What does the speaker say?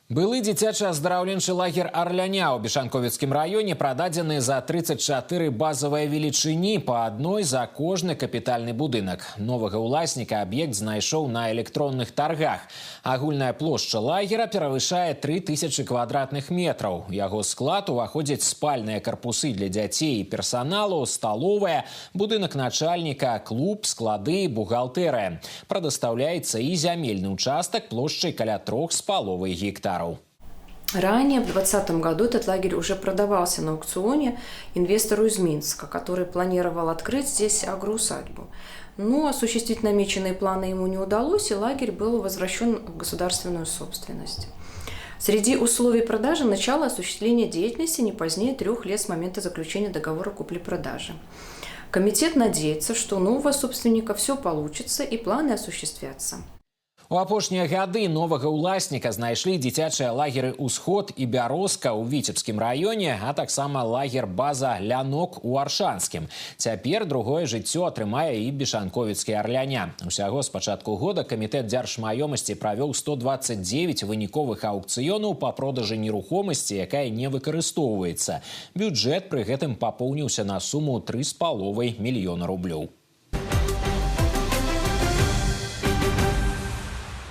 Былы дзіцячы аздараўленчы лагер «Арляня» ў Бешанковіцкім раёне прададзены за 34 базавыя велічыні па адной за кожны капітальны будынак. Новага ўласніка аб'ект знайшоў на электронных таргах. Агульная плошча лагера перавышае 3000 квадратных метраў. У яго склад уваходзяць спальныя карпусы для дзяцей і персаналу, сталовая, будынак начальніка, клуб, склады, бухгалтэрыя. Прадастаўляецца і зямельны участак плошчай каля 3,5 гектараў. Ранее, в 2020 году, этот лагерь уже продавался на аукционе инвестору из Минска, который планировал открыть здесь агроусадьбу. Но осуществить намеченные планы ему не удалось, и лагерь был возвращен в государственную собственность. Среди условий продажи – начало осуществления деятельности не позднее 3 лет с момента заключения договора купли-продажи. Комитет надеется, что у нового собственника все получится и планы осуществятся. У апошнія гады новага ўласніка знайшлі дзіцячыя лагеры «Усход» і «Бярозка» ў Віцебскім раёне, а таксама лагер-база «Лянок» у Аршанскім. Цяпер другое жыццё атрымае і Бешанковіцкі «Арляня». Усяго з пачатку года камітэт дзяржмаёмасці правёў 129 выніковых аукцыёнаў па продажы нерухомасці, якая не выкарыстоўваецца. Бюджэт пры гэтым папоўніўся на суму 3,5 мільёна рублёў.